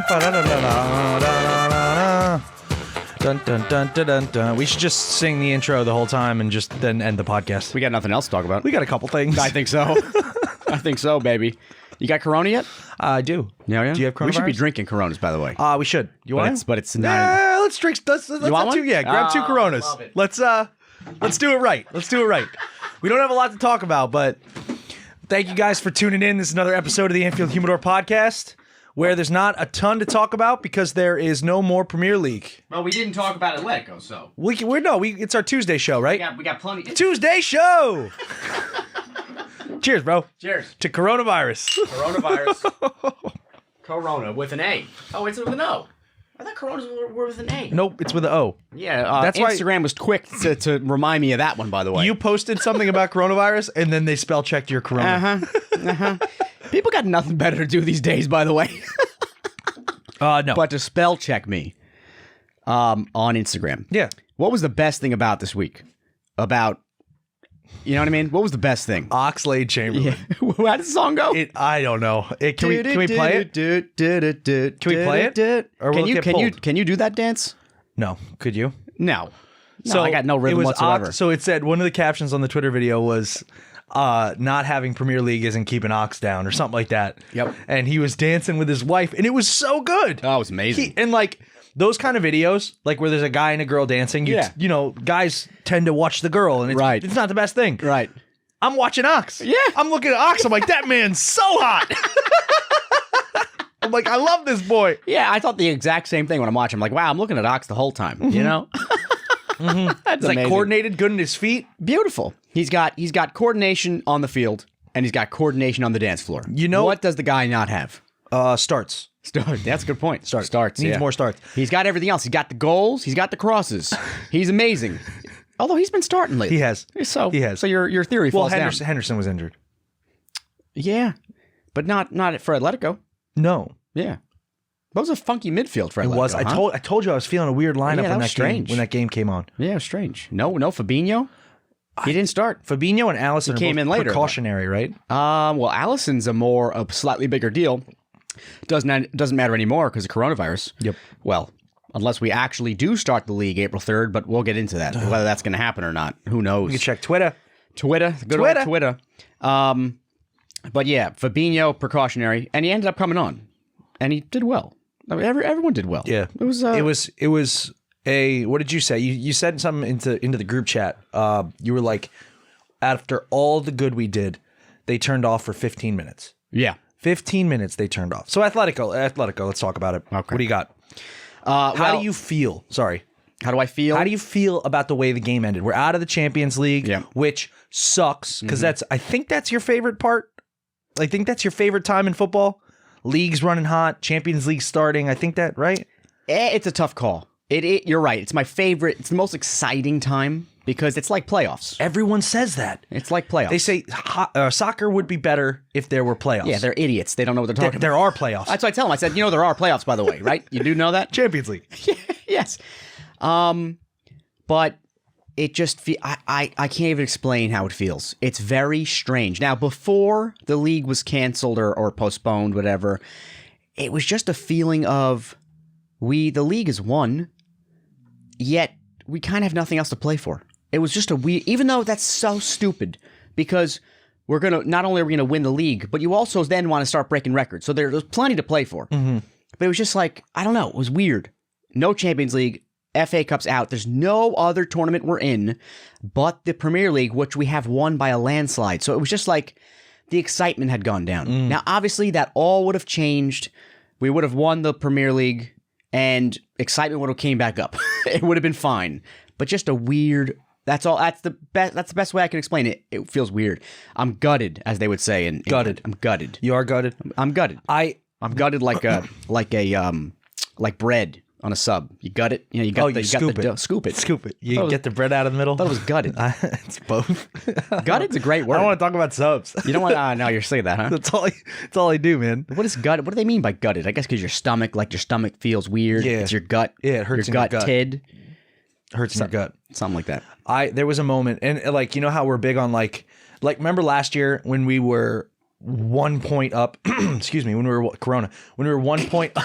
Dun, dun, dun, dun, dun, dun. We should just sing the intro the whole time and just then end the podcast. We got nothing else to talk about. We got a couple things. I think so. I think so, baby. You got Corona yet? I do. Yeah. Do you have coronavirus? We should be drinking Coronas, by the way. We should. You want? But it's not. Yeah, let's drink. Let's you want one? Yeah, grab 2 Coronas. Love it. Let's do it right. Let's do it right. We don't have a lot to talk about, but thank you guys for tuning in. This is another episode of the Anfield Humidor podcast, where there's not a ton to talk about because there is no more Premier League. Well, we didn't talk about Atletico, so. It's our Tuesday show, right? We got plenty. Tuesday show! Cheers, bro. Cheers. To coronavirus. Coronavirus. Corona with an A. Oh, it's with an O. I thought Coronas were with an A. Nope, it's with an O. Yeah, That's why Instagram was quick to remind me of that one, by the way. You posted something about coronavirus, and then they spell checked your corona. People got nothing better to do these days, by the way. No. But to spell check me on Instagram. Yeah. What was the best thing about this week? You know what I mean? What was the best thing? Oxlade Chamberlain. Yeah. How does the song go? I don't know. Can we play it? Can we play it? Or will it get pulled? Can you do that dance? No. Could you? No. So I got no rhythm whatsoever. So it said, one of the captions on the Twitter video was, not having Premier League isn't keeping Ox down or something like that. Yep. And he was dancing with his wife, and it was so good. Oh, it was amazing. And like those kind of videos, like where there's a guy and a girl dancing, you know, guys tend to watch the girl, and it's not the best thing. Right. I'm watching Ox. Yeah. I'm looking at Ox. I'm like, that man's so hot. I'm like, I love this boy. Yeah, I thought the exact same thing when I'm watching. I'm like, wow, I'm looking at Ox the whole time. You know? That's It's like amazing. coordinated, good in his feet. Beautiful. He's got coordination on the field, and he's got coordination on the dance floor. You know, what does the guy not have? Starts. That's a good point. Starts. Needs more starts. He's got everything else. He's got the goals. He's got the crosses. He's amazing. Although he's been starting lately. He has. So he has. So your theory falls down. Henderson was injured. Yeah, but not for Atletico. No. Yeah. That was a funky midfield for Atletico. It was. Huh? I told you I was feeling a weird lineup when that game came on. Yeah, it was strange. No, Fabinho. He didn't start. Fabinho and Alisson came in later. Precautionary, right? Well, Alisson's a slightly bigger deal. Doesn't matter anymore because of coronavirus. Yep. Well, unless we actually do start the league April 3rd, but we'll get into that. Whether that's going to happen or not, who knows? You can check Twitter. Good old Twitter. But yeah, Fabinho precautionary, and he ended up coming on, and he did well. I mean, everyone did well. Yeah, it was a. What did you say? You said something into the group chat. You were like, after all the good we did, they turned off for 15 minutes. Yeah. 15 minutes they turned off. So Atletico, let's talk about it. Okay. What do you got? How do you feel? Sorry. How do I feel? How do you feel about the way the game ended? We're out of the Champions League, which sucks because I think that's your favorite part. I think that's your favorite time in football. League's running hot, Champions League starting. I think that, right? It's a tough call. You're right. It's my favorite. It's the most exciting time because it's like playoffs. Everyone says that. It's like playoffs. They say soccer would be better if there were playoffs. Yeah, they're idiots. They don't know what they're talking about. There are playoffs. That's what I tell them. I said, there are playoffs, by the way, right? You do know that? Champions League. Yes. But it just I can't even explain how it feels. It's very strange. Now, before the league was canceled or postponed, whatever, it was just a feeling of the league is won, yet we kind of have nothing else to play for. It was just even though that's so stupid, because not only are we gonna win the league, but you also then want to start breaking records. So there's plenty to play for. Mm-hmm. But it was just like, I don't know, it was weird. No Champions League. FA Cup's out. There's no other tournament we're in but the Premier League, which we have won by a landslide. So it was just like the excitement had gone down. Now, obviously, that all would have changed. We would have won the Premier League, and excitement would have came back up. It would have been fine. But just a weird. That's all. That's the best way I can explain it. It feels weird. I'm gutted, as they would say. Gutted. I'm gutted. You are gutted. I'm gutted. I'm gutted like bread on a sub. You gut it. You scoop it. Scoop it. You get the bread out of the middle. I thought it was gutted. It's both. Gutted's a great word. I don't want to talk about subs. You don't want. No, you're saying that, huh? That's all I do, man. What is gutted? What do they mean by gutted? I guess because your stomach feels weird. Yeah, it's your gut. Yeah, it hurts your gut. Tid. Hurts in your gut. Something like that. There was a moment, and like, you know how we're big on like remember last year when we were 1 point up. Excuse me. When we were 1 point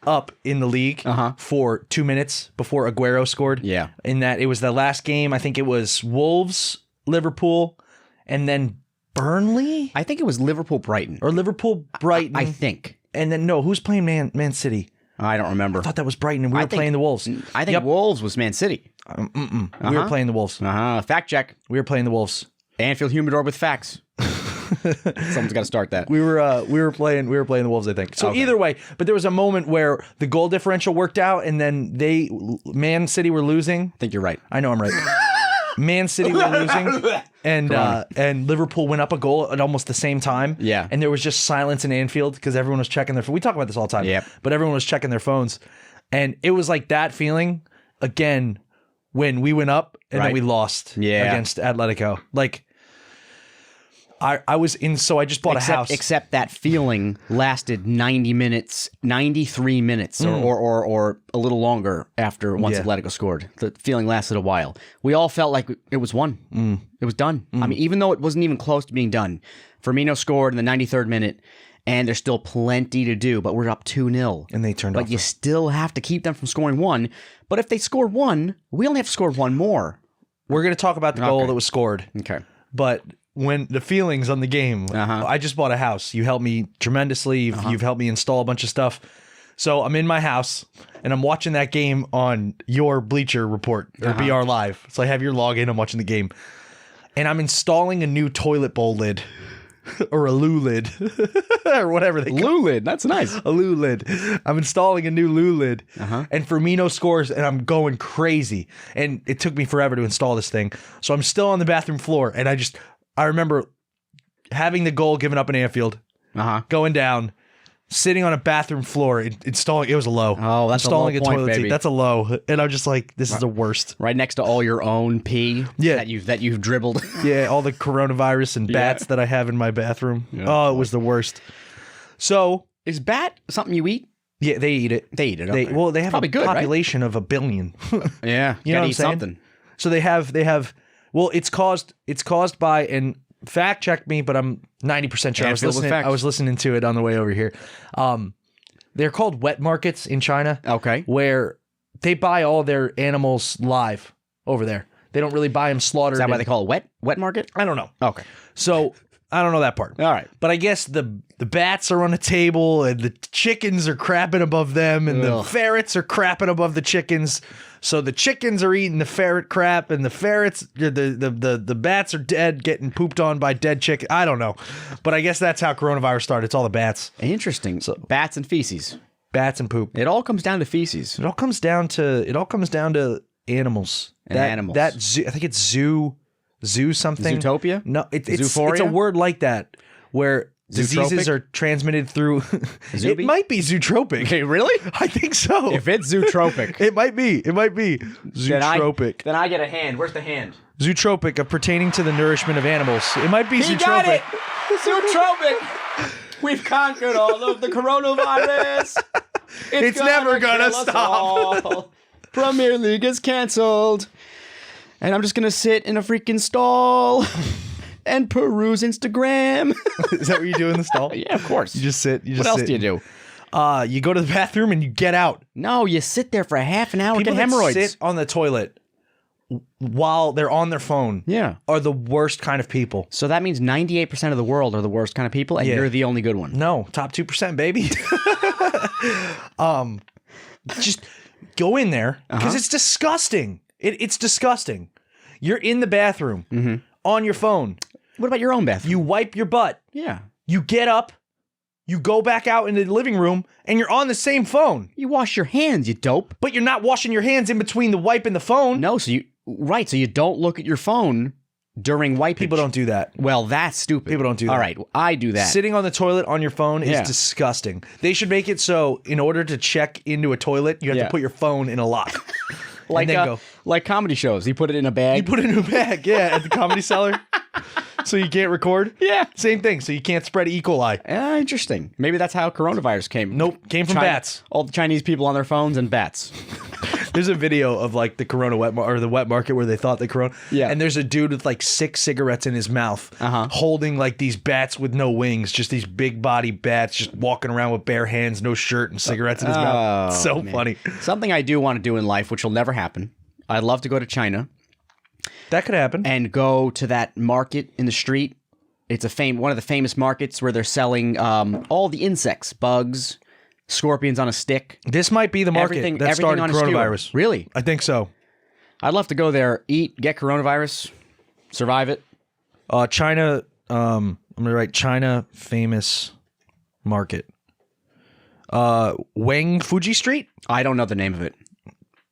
up in the league for 2 minutes before Aguero scored. Yeah. In that it was the last game. I think it was Wolves, Liverpool, and then Burnley I think it was Liverpool Brighton. or Liverpool Brighton. I think. And then no, who's playing Man City? I don't remember. I thought that was Brighton, and we were playing the Wolves. I think Wolves was Man City. We were playing the Wolves. Fact check. We were playing the Wolves. Anfield Humidor with facts. Someone's got to start that. We were playing the Wolves, I think. So either way, but there was a moment where the goal differential worked out, and then Man City were losing. I think you're right. I know I'm right. Man City were losing, and Liverpool went up a goal at almost the same time. Yeah. And there was just silence in Anfield because everyone was checking their phone. We talk about this all the time. Yep. But everyone was checking their phones. And it was like that feeling again when we went up and then we lost against Atletico. Like, I was in, so I just bought a house. Except that feeling lasted 90 minutes, 93 minutes, or a little longer after once Atletico scored. The feeling lasted a while. We all felt like it was won. It was done. I mean, even though it wasn't even close to being done. Firmino scored in the 93rd minute, and there's still plenty to do, but we're up 2-0. And they turned off. But you still have to keep them from scoring one. But if they score one, we only have to score one more. We're going to talk about the goal that was scored. Okay. But when the feelings on the game, I just bought a house. You helped me tremendously. You've helped me install a bunch of stuff. So I'm in my house and I'm watching that game on your Bleacher Report or BR Live. So I have your login. I'm watching the game and I'm installing a new toilet bowl lid or a loo lid or whatever they call it. Loo lid. That's nice. A loo lid. I'm installing a new loo lid and Firmino scores and I'm going crazy. And it took me forever to install this thing. So I'm still on the bathroom floor and I remember having the goal given up in Anfield, going down, sitting on a bathroom floor, installing. It was a low. Oh, that's installing a low point, toilet baby. seat. That's a low, and I'm just like, this is the worst. Right next to all your own pee that you've dribbled. Yeah, all the coronavirus and bats that I have in my bathroom. Yeah. Oh, it was the worst. So is bat something you eat? Yeah, they eat it. They eat it. Okay. They have a population of 1 billion. Yeah, you know what I'm saying? Something. So they have. Well, it's caused by, and fact check me, but I'm 90% sure. I was listening to it on the way over here. They're called wet markets in China. Okay. Where they buy all their animals live over there. They don't really buy them slaughtered. Is that why they call it wet market? I don't know. Okay. So I don't know that part. All right. But I guess the bats are on the table and the chickens are crapping above them and the ferrets are crapping above the chickens. So the chickens are eating the ferret crap and the ferrets, the bats are dead, getting pooped on by dead chicken. I don't know. But I guess that's how coronavirus started. It's all the bats. Interesting. So bats and feces. Bats and poop. It all comes down to feces. It all comes down to animals. Animals. I think it's zoo something. Zootopia? No, it's a word like that where diseases are transmitted through. It might be zootropic. Okay, really? I think so. If it's zootropic, it might be zootropic. Then I get a hand. Where's the hand? Zootropic, of pertaining to the nourishment of animals. It might be zootropic. Got it. Zootropic. We've conquered all of the coronavirus. It's never gonna stop. Premier League is canceled. And I'm just going to sit in a freaking stall and peruse Instagram. Is that what you do in the stall? Yeah, of course. You just sit. What else do you do? You go to the bathroom and you get out. No, you sit there for a half an hour and get hemorrhoids. People that sit on the toilet while they're on their phone are the worst kind of people. So that means 98% of the world are the worst kind of people, and you're the only good one. No, top 2%, baby. Just go in there because it's disgusting. It's disgusting. You're in the bathroom on your phone. What about your own bathroom? You wipe your butt. Yeah. You get up. You go back out into the living room and you're on the same phone. You wash your hands, you dope. But you're not washing your hands in between the wipe and the phone. No, so you don't look at your phone during wiping. People don't do that. Well, that's stupid. People don't do that. All right, I do that. Sitting on the toilet on your phone is disgusting. They should make it so in order to check into a toilet, you have to put your phone in a lock. Like comedy shows. You put it in a bag. You put it in a bag, at the Comedy Cellar. So you can't record? Yeah. Same thing. So you can't spread E. coli. Interesting. Maybe that's how coronavirus came. Nope. Came from bats. All the Chinese people on their phones and bats. There's a video of like the Corona or the wet market where they thought the Corona. Yeah. And there's a dude with like 6 cigarettes in his mouth, holding like these bats with no wings, just these big body bats, just walking around with bare hands, no shirt, and cigarettes in his mouth. So funny. Something I do want to do in life, which will never happen. I'd love to go to China That could happen. and go to that market in the street. It's one of the famous markets where they're selling all the insects, bugs, scorpions on a stick. This might be the market that started on a coronavirus. skewer. Really? I think so. I'd love to go there, eat, get coronavirus, survive it. China, I'm going to write China famous market. Wang Fuji Street? I don't know the name of it,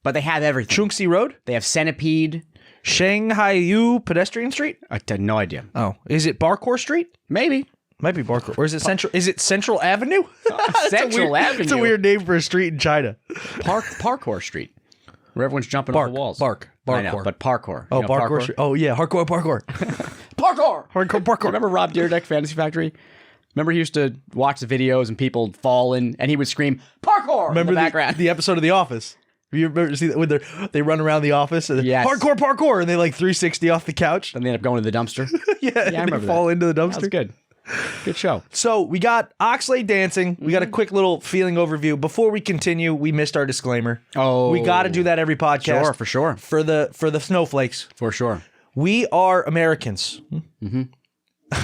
but they have everything. Chungsi Road? They have centipede. Shanghai Yu Pedestrian Street? I had no idea. Oh, is it Barcourt Street? Maybe. Might be Barcourt. Or is it Central? Is it Central Avenue? Central Avenue. It's a weird name for a street in China. Parkour Street, where everyone's jumping off the walls. Barcourt. I know, but parkour. Oh, You know Barcourt Street. Oh, yeah. Hardcore parkour. Parkour. Hardcore parkour. Remember Rob Dyrdek, Fantasy Factory? Remember he used to watch the videos and people fall in, and he would scream, parkour, Remember in the background. the episode of The Office? You remember see that when they run around the office and Yes. hardcore parkour and they like 360 off the couch? And they end up going to the dumpster. Yeah, I and remember they fall into the dumpster. That's good. Good show. So we got Oxlade dancing. We got a quick little feeling overview. Before we continue, we missed our disclaimer. Oh. We got to do that every podcast. Sure, for sure. For the snowflakes. For sure. We are Americans.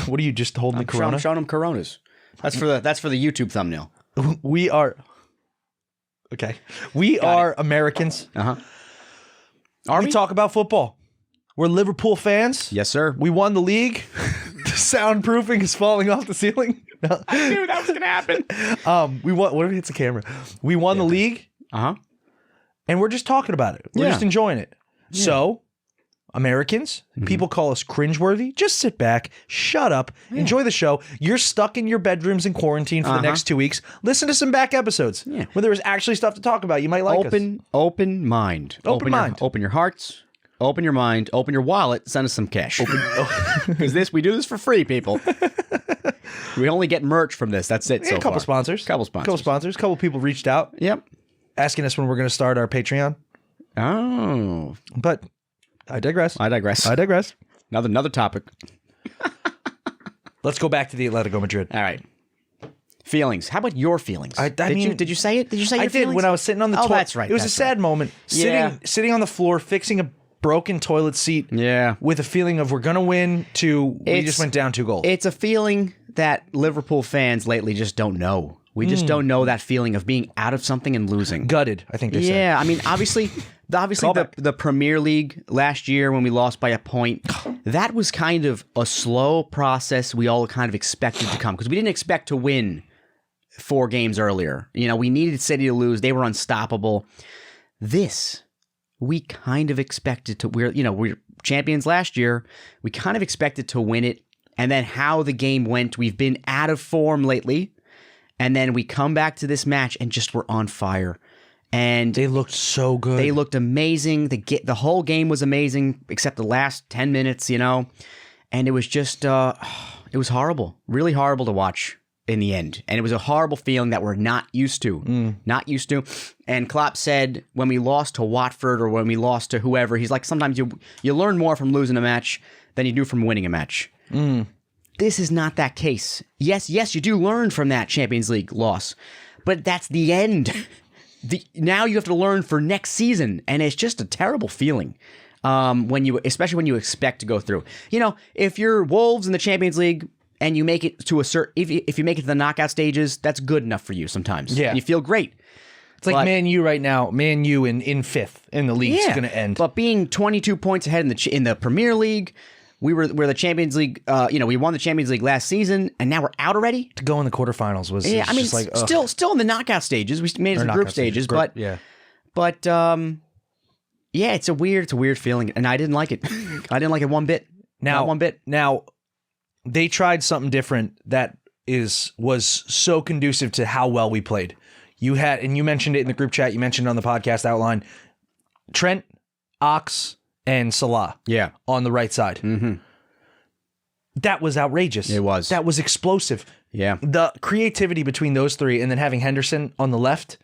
What are you just holding the Corona? I'm showing them Coronas. That's for the YouTube thumbnail. We are okay. We are Americans. Are We we? talk about football. We're Liverpool fans. Yes, sir. We won the league. The soundproofing is falling off the ceiling. No. I knew that was going to happen. We won. What if it hits the camera? We won the league, and we're just talking about it. We're Yeah. just enjoying it. So, Americans, people call us cringeworthy. Just sit back, shut up, enjoy the show. You're stuck in your bedrooms in quarantine for the next 2 weeks. Listen to some back episodes where there was actually stuff to talk about. You might like us. Open mind. Open mind. Open your hearts. Open your mind. Open your wallet. Send us some cash. Because we do this for free, people. We only get merch from this. That's it. Yeah, a couple sponsors. Couple sponsors. Couple people reached out Yep. asking us when we're going to start our Patreon. Oh. But I digress. I digress. Another topic. Let's go back to the Atletico Madrid. All right. Feelings. How about your feelings? Did you say it? Did you say your I did feelings? when I was sitting on the Oh, toilet. that's right. It was a sad moment. Sitting on the floor, fixing a broken toilet seat. Yeah. With a feeling of we're gonna win to we It's- just went down 2 goals. It's a feeling that Liverpool fans lately just don't know. We just don't know that feeling of being out of something and losing. Gutted, I think they said. Yeah, I mean, obviously the Premier League last year when we lost by a point, that was kind of a slow process we all kind of expected to come because we didn't expect to win 4 games earlier. You know, we needed City to lose. They were unstoppable. This, we kind of expected to, we're champions last year. We kind of expected to win it. And then how the game went, we've been out of form lately. And then we come back to this match and just we're on fire. And They looked so good. they looked amazing. The whole game was amazing, except the last 10 minutes, And it was just, it was horrible. Really horrible to watch in the end. And it was a horrible feeling that we're not used to. Not used to. And Klopp said when we lost to Watford or when we lost to whoever, he's like, sometimes you learn more from losing a match than you do from winning a match. This is not that case. Yes, you do learn from that Champions League loss, but that's the end. Now you have to learn for next season, and it's just a terrible feeling especially when you expect to go through. If you're Wolves in the Champions League and you make it to if you make it to the knockout stages, that's good enough for you sometimes. Yeah. And you feel great. It's like Man U right now. Man U in 5th in the league is going to end. But being 22 points ahead in the Premier League. We're the Champions League. We won the Champions League last season, and now we're out already. To go in the quarterfinals was I mean, just like still in the knockout stages. We made it to the group stages, but it's a weird feeling, and I didn't like it. I didn't like it one bit. Not one bit. Now, they tried something different that was so conducive to how well we played. You mentioned it in the group chat. You mentioned it on the podcast outline. Trent, Ox, and Salah on the right side. That was outrageous. It was. That was explosive. Yeah. The creativity between those three and then having Henderson on the left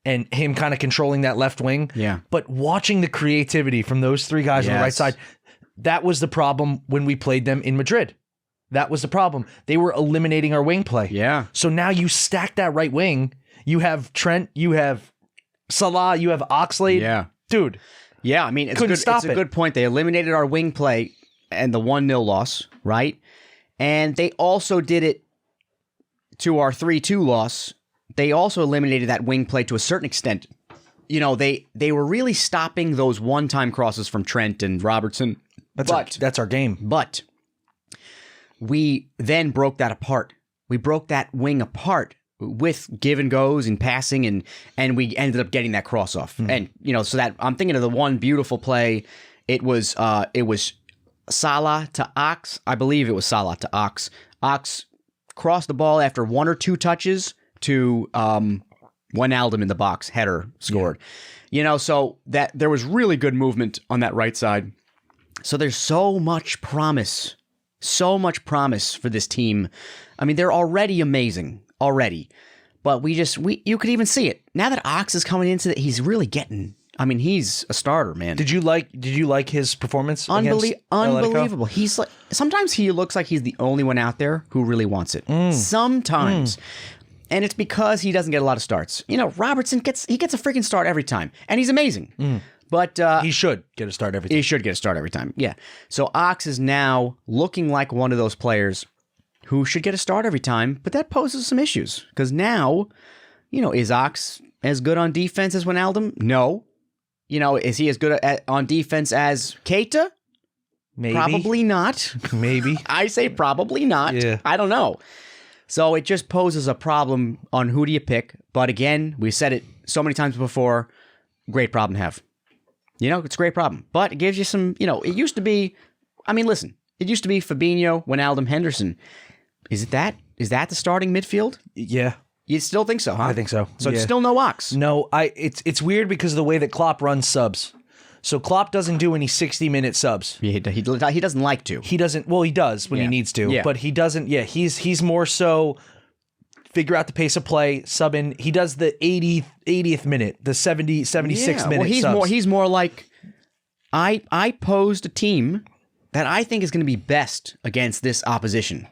and him kind of controlling that left wing. Yeah. But watching the creativity from those three guys on the right side, that was the problem when we played them in Madrid. That was the problem. They were eliminating our wing play. Yeah. So now you stack that right wing. You have Trent, you have Salah, you have Oxlade. Yeah. Dude. Yeah, I mean, it's a good point. They eliminated our wing play and the 1-0 loss, right? And they also did it to our 3-2 loss. They also eliminated that wing play to a certain extent. You know, they were really stopping those one-time crosses from Trent and Robertson. That's our game. But we then broke that apart. We broke that wing apart with give and goes and passing, and we ended up getting that cross off. And you know, so that I'm thinking of the one beautiful play. It was Salah to Ox. I believe it was Salah to Ox. Ox crossed the ball after 1 or 2 touches to Wijnaldum in the box, header scored. You know, so that there was really good movement on that right side. So there's so much promise for this team. I mean, they're already amazing. But you could even see it. Now that Ox is coming into it, he's really getting, I mean, he's a starter, man. Did you like his performance? Unbelievable. He's like, sometimes he looks like he's the only one out there who really wants it. Sometimes. And it's because he doesn't get a lot of starts. You know, Robertson gets a freaking start every time, and he's amazing. But he should get a start every time. He should get a start every time. Yeah. So Ox is now looking like one of those players who should get a start every time, but that poses some issues. Because now, you know, is Ox as good on defense as Wijnaldum? No. You know, is he as good on defense as Keita? Maybe. Probably not. Maybe. I say probably not. Yeah. I don't know. So it just poses a problem on who do you pick. But again, we said it so many times before, great problem to have. You know, it's a great problem. But it gives you some, you know, it used to be, I mean, listen, it used to be Fabinho, Wijnaldum, Henderson. Is it that? Is that the starting midfield? Yeah. You still think so, huh? I think so. So it's still no Ox. No, it's weird because of the way that Klopp runs subs. So Klopp doesn't do any 60-minute subs. He doesn't like to. He doesn't. Well, he does when he needs to. Yeah. But he doesn't. Yeah, he's more so figure out the pace of play, sub in. He does the 80th minute, the 76th minute subs. He's more like, I posed a team that I think is going to be best against this opposition.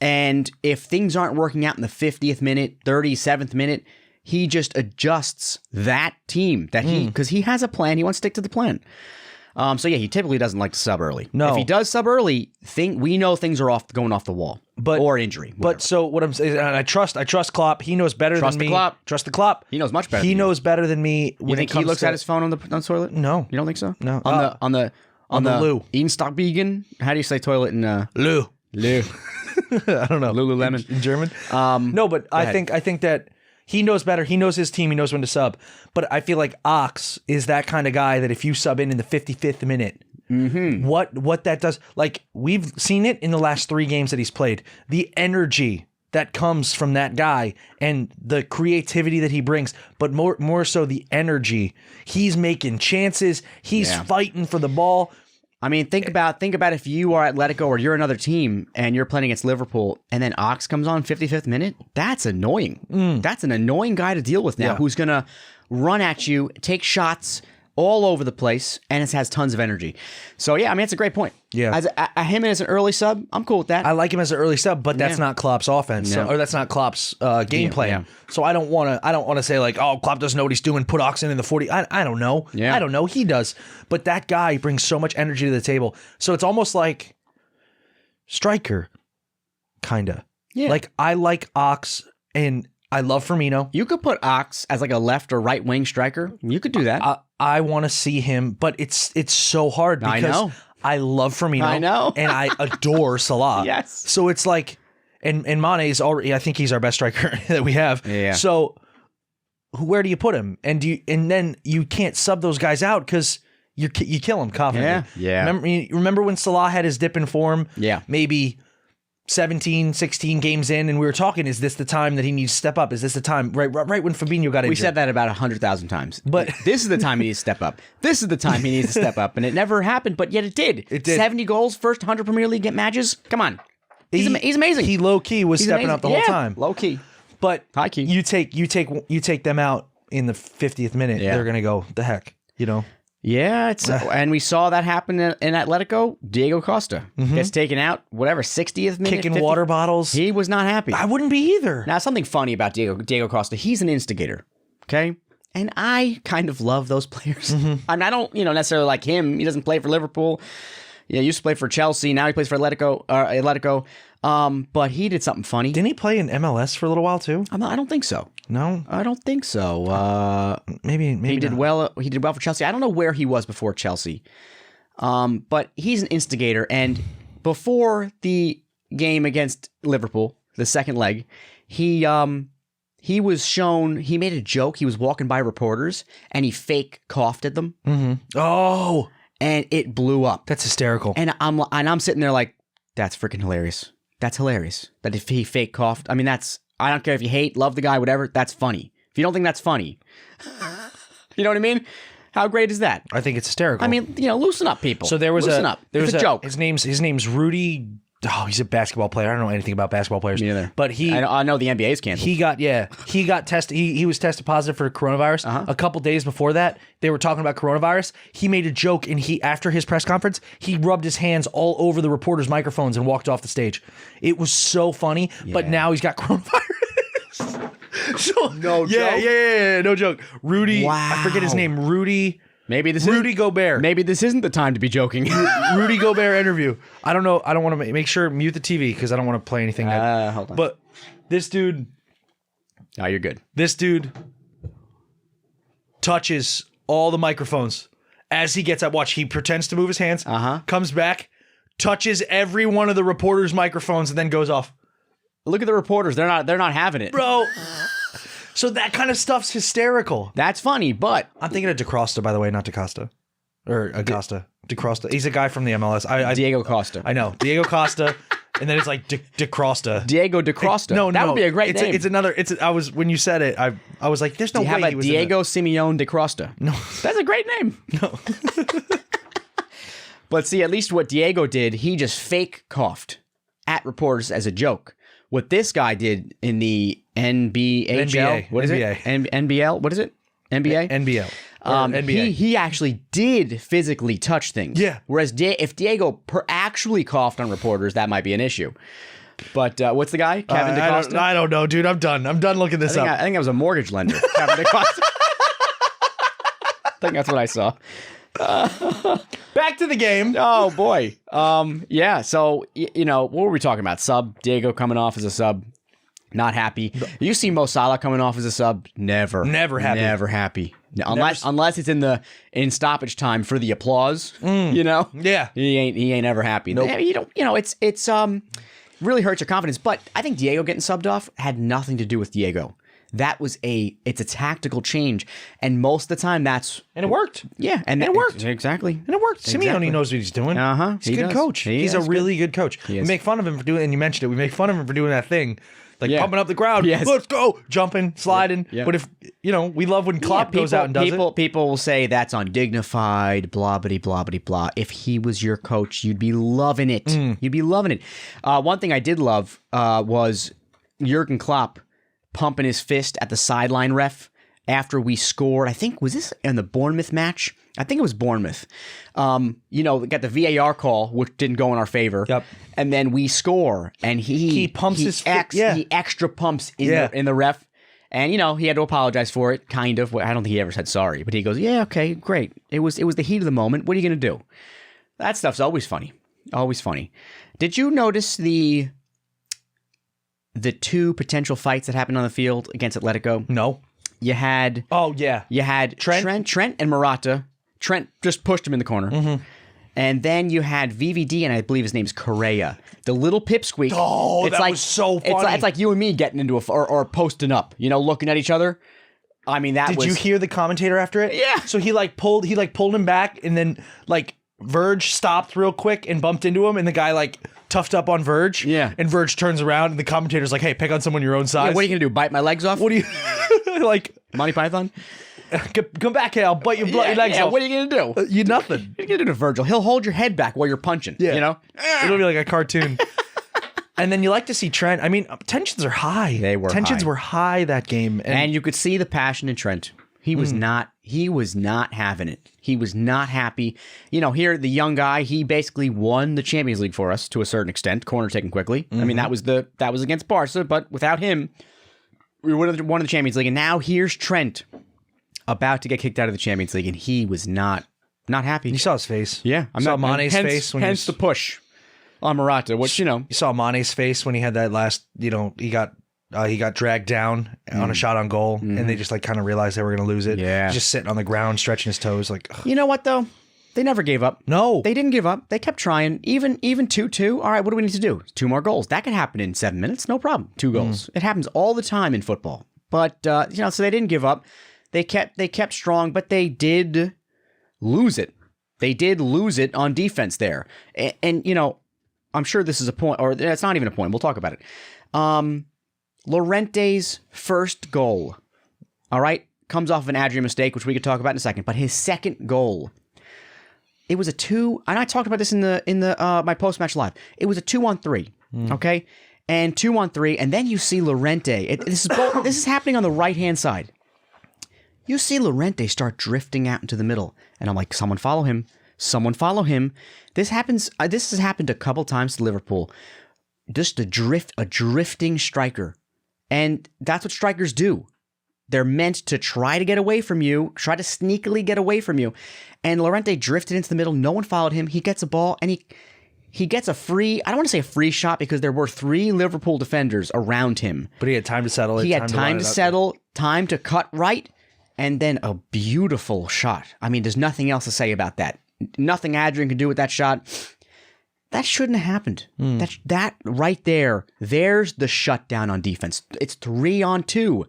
And if things aren't working out in the 50th minute, 37th minute, he just adjusts that team because he has a plan. He wants to stick to the plan. So yeah, he typically doesn't like to sub early. No. If he does sub early, we know things are going off the wall, or injury. Whatever. But so what I'm saying, and I trust Klopp. He knows better than me. Trust the Klopp. He knows much better. He knows better than me. You think he looks at his phone on the toilet? No, you don't think so? No. On the loo. Edenstockbegen? How do you say toilet in loo? Loo. I don't know. Lululemon in German. No, but I think that he knows better. He knows his team. He knows when to sub. But I feel like Ox is that kind of guy that if you sub in the 55th minute, what that does, like we've seen it in the last 3 games that he's played, the energy that comes from that guy and the creativity that he brings, but more so the energy. He's making chances. He's fighting for the ball. I mean, think about if you are Atletico or you're another team and you're playing against Liverpool and then Ox comes on 55th minute. That's annoying. That's an annoying guy to deal with now who's going to run at you, take shots all over the place, and it has tons of energy. So, yeah, I mean, it's a great point. Yeah. As him as an early sub, I'm cool with that. I like him as an early sub, but that's not Klopp's offense. No. Or that's not Klopp's game plan. Yeah. So I don't want to say like, oh, Klopp doesn't know what he's doing. Put Ox in the 40. I don't know. Yeah. I don't know. He does. But that guy brings so much energy to the table. So it's almost like striker, kind of. Yeah. Like I like Ox and I love Firmino. You could put Ox as like a left or right wing striker. You could do that. I want to see him, but it's so hard because I love Firmino. I know. And I adore Salah. Yes. So it's like, and Mane's already, I think he's our best striker that we have. Yeah. So where do you put him? And then you can't sub those guys out because you kill him confidently. Yeah. Remember when Salah had his dip in form? Yeah. Maybe 17, 16 games in, and we were talking, is this the time that he needs to step up? Is this the time? Right when Fabinho got injured. We said that about 100,000 times. But this is the time he needs to step up. This is the time he needs to step up. And it never happened, but yet it did. It did. 70 goals, first 100 Premier League matches. Come on. He's amazing. He low-key was He's stepping amazing. up the whole time. Low-key. But high key. You take them out, in the 50th minute, they're going to go, the heck, you know? Yeah, and we saw that happen in Atletico. Diego Costa gets taken out, whatever, 60th minute. Kicking water bottles. He was not happy. I wouldn't be either. Now, something funny about Diego Costa, he's an instigator, okay? And I kind of love those players. I don't, necessarily like him. He doesn't play for Liverpool. Yeah, he used to play for Chelsea. Now he plays for Atletico. But he did something funny. Didn't he play in MLS for a little while too? I don't think so. No, I don't think so. Maybe he did not. well. He did well for Chelsea. I don't know where he was before Chelsea. But he's an instigator. And before the game against Liverpool, the second leg, he was shown. He made a joke. He was walking by reporters and he fake coughed at them. Oh, and it blew up. That's hysterical. And I'm sitting there like, that's freaking hilarious. That's hilarious. That if he fake coughed, I don't care if you love the guy, whatever, that's funny. If you don't think that's funny, you know what I mean? How great is that? I think it's hysterical. I mean, loosen up, people. So there was loosen up. It's a joke. His name's Rudy. Oh, he's a basketball player. I don't know anything about basketball players. Me neither. But I know the NBA is canceled. He got tested. He was tested positive for coronavirus. A couple days before that, they were talking about coronavirus. He made a joke, and after his press conference, he rubbed his hands all over the reporters' microphones and walked off the stage. It was so funny. Yeah. But now he's got coronavirus. So, no joke. Yeah, no joke. Rudy. Wow. I forget his name. Rudy Gobert. Maybe this isn't the time to be joking. Rudy Gobert interview. I don't know. I don't want to make sure mute the TV because I don't want to play anything. Hold on. But this dude. Oh, you're good. This dude touches all the microphones as he gets up. Watch. He pretends to move his hands. Comes back, touches every one of the reporters' microphones, and then goes off. Look at the reporters. They're not having it, bro. So that kind of stuff's hysterical. That's funny, but I'm thinking of DeCrosta, by the way, not DeCosta. Or Acosta. DeCrosta. He's a guy from the MLS. Diego Costa. I know. Diego Costa. And then it's like DeCrosta. Diego DeCrosta. No. That would be a great name. It's another. when you said it, I was like, there's no way he was Diego in Simeone DeCrosta. No. That's a great name. No. But see, at least what Diego did, he just fake coughed at reporters as a joke. What this guy did in the NBA. What is it? NBL? What is it? NBA? NBL. NBA. He actually did physically touch things. Yeah. Whereas if Diego actually coughed on reporters, that might be an issue. But what's the guy? Kevin DeCosta? I don't know, dude. I'm done looking this up. I think I was a mortgage lender. Kevin DeCosta. I think that's what I saw. Back to the game. Oh boy. Yeah. So what were we talking about? Diego coming off as a sub, not happy. You see Mo Salah coming off as a sub, never happy. Unless it's in stoppage time for the applause. Yeah. He ain't ever happy. Nope. You don't. It's really hurts your confidence. But I think Diego getting subbed off had nothing to do with Diego. It's a tactical change, and most of the time and it worked. Yeah, and it worked exactly, and it worked. Simeone knows what he's doing. He's a good coach. He's a really good coach. We make fun of him for doing, and you mentioned it. We make fun of him for doing that thing, like pumping up the crowd. Yes. Let's go, jumping, sliding. Yeah. But if we love when Klopp goes out and does it. People will say that's undignified. Blah blah blah. If he was your coach, you'd be loving it. You'd be loving it. One thing I did love was Jurgen Klopp pumping his fist at the sideline ref after we scored. I think, was this in the Bournemouth match? I think it was Bournemouth. We got the VAR call, which didn't go in our favor. Yep. And then we score, and he pumps his fist. Yeah. He extra pumps in the ref. And, he had to apologize for it, kind of. I don't think he ever said sorry, but he goes, yeah, okay, great. It was the heat of the moment. What are you going to do? That stuff's always funny. Always funny. Did you notice the two potential fights that happened on the field against Atletico? No. You had... Oh, yeah. You had Trent and Morata. Trent just pushed him in the corner. And then you had VVD, and I believe his name's Correa. The little pipsqueak. Oh, was so funny. It's like you and me getting into or posting up, looking at each other. I mean, Did you hear the commentator after it? Yeah. So he pulled him back, and then Verge stopped real quick and bumped into him, and the guy toughed up on Verge. Yeah. And Verge turns around, and the commentator's like, hey, pick on someone your own size. Yeah, what are you going to do, bite my legs off? What do you... Monty Python? Come back here, I'll bite your legs off. What are you going to do? You nothing. What are you going to do to Virgil? He'll hold your head back while you're punching, It'll be like a cartoon. And then you like to see Trent. I mean, tensions are high. They were tensions high. were high that game, And you could see the passion in Trent. He was not having it. He was not happy. Here, the young guy, he basically won the Champions League for us to a certain extent, corner taken quickly. I mean, that was against Barca, but without him, we would have won the Champions League. And now here's Trent about to get kicked out of the Champions League, and he was not happy. you saw his face. Yeah. Saw Mane's face when hence the push on Morata, which, You saw Mane's face when he had that last, he got dragged down on a shot on goal, and they just like kind of realized they were going to lose it. Yeah. He's just sitting on the ground, stretching his toes like, ugh. You know what, though? They never gave up. No. They didn't give up. They kept trying. Even 2-2. All right, what do we need to do? 2 more goals. That could happen in 7 minutes. No problem. 2 goals. It happens all the time in football. But, so they didn't give up. They kept strong, but they did lose it. They did lose it on defense there. And I'm sure this is a point, or it's not even a point. We'll talk about it. Llorente's first goal, all right, comes off of an Adrian mistake, which we could talk about in a second. But his second goal, it was a 2, and I talked about this in the my post-match live. It was a 2-on-3, okay, and 2-on-3, and then you see Llorente. This is happening on the right-hand side. You see Llorente start drifting out into the middle, and I'm like, someone follow him. Someone follow him. This happens. This has happened a couple times to Liverpool. Just a drifting striker. And that's what strikers do. They're meant to try to get away from you, try to sneakily get away from you. And Llorente drifted into the middle. No one followed him. He gets a ball, and he gets a free, I don't want to say a free shot because there were 3 Liverpool defenders around him. But he had time to settle it. He had time to settle, time to cut right, and then a beautiful shot. I mean, there's nothing else to say about that. Nothing Adrian could do with that shot. That shouldn't have happened. That right there, there's the shutdown on defense. It's 3-on-2.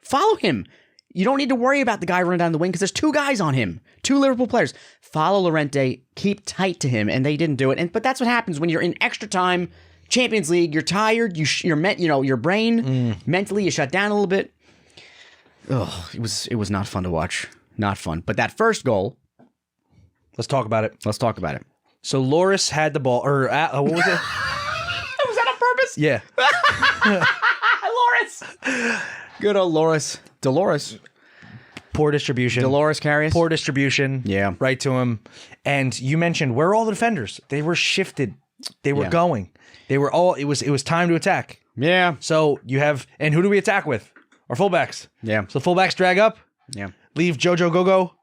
Follow him. You don't need to worry about the guy running down the wing because there's 2 guys on him. 2 Liverpool players. Follow Llorente. Keep tight to him, and they didn't do it. But that's what happens when you're in extra time, Champions League. You're tired. Your brain mentally you shut down a little bit. Ugh, it was not fun to watch. Not fun. But that first goal. Let's talk about it. So Loris had the ball, or what was it? Was that on purpose? Yeah. Loris. Good old Loris. Dolores. Poor distribution. Dolores Carrius. Poor distribution. Yeah. Right to him. And you mentioned, where are all the defenders? They were shifted. They were going. They were all, it was time to attack. Yeah. So you have, and who do we attack with? Our fullbacks. Yeah. So fullbacks drag up. Yeah. Leave Jojo Gogo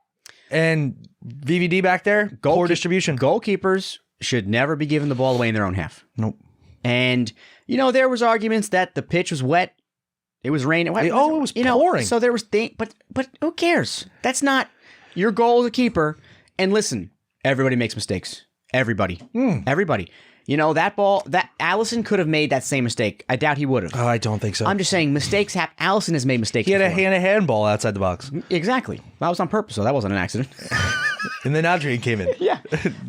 and VVD back there. Poor distribution. Goalkeepers should never be given the ball away in their own half. Nope. And, there was arguments that the pitch was wet. It was raining. It was pouring. So there was but who cares? That's not your goal as a keeper. And listen, everybody makes mistakes. Everybody. Everybody. That ball, that Allison could have made that same mistake. I doubt he would have. Oh, I don't think so. I'm just saying mistakes happen. Allison has made mistakes He had before. a handball outside the box. Exactly. That was on purpose, so that wasn't an accident. And then Adrian came in. Yeah.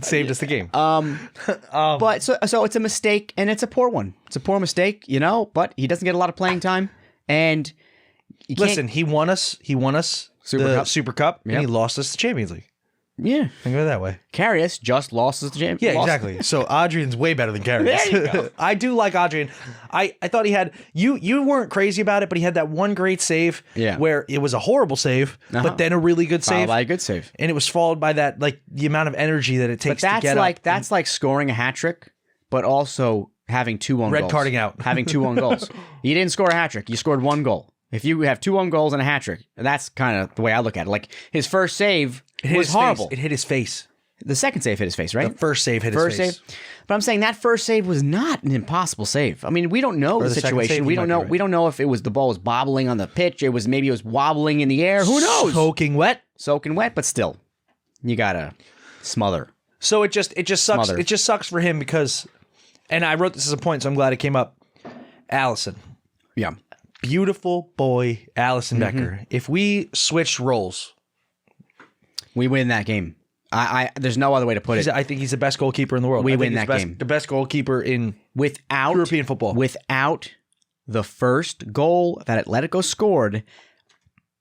Saved us the game. But so it's a mistake, and it's a poor one. It's a poor mistake, but he doesn't get a lot of playing time. And listen, he won us the Super Cup, and he lost us the Champions League. Yeah. Think of it that way. Karius just lost the Champions League. Yeah, exactly. So Adrian's way better than Karius. There you go. I do like Adrian. I thought he had, you weren't crazy about it, but he had that one great save where it was a horrible save, but then a really good save. By a good save. And it was followed by that, like, the amount of energy that it takes to get up. That's like scoring a hat trick, but also having 2 own goals. Red carding out. Having 2 own goals. You didn't score a hat trick. You scored 1 goal. If you have 2 own goals and a hat trick, that's kind of the way I look at it. Like, his first save was horrible. It hit his face. The second save hit his face, right? The first save hit his face. First save. But I'm saying that first save was not an impossible save. I mean, we don't know the situation. We don't know. We don't know if the ball was bobbling on the pitch. Maybe it was wobbling in the air. Who knows? Soaking wet, but still, you gotta smother. So it just sucks. Smother. It just sucks for him because, and I wrote this as a point, so I'm glad it came up. Allison. Yeah. Beautiful boy, Allison Becker. If we switched roles, we win that game. There's no other way to put it. I think he's the best goalkeeper in the world. We win that game. The best goalkeeper in without European football. Without the first goal that Atletico scored,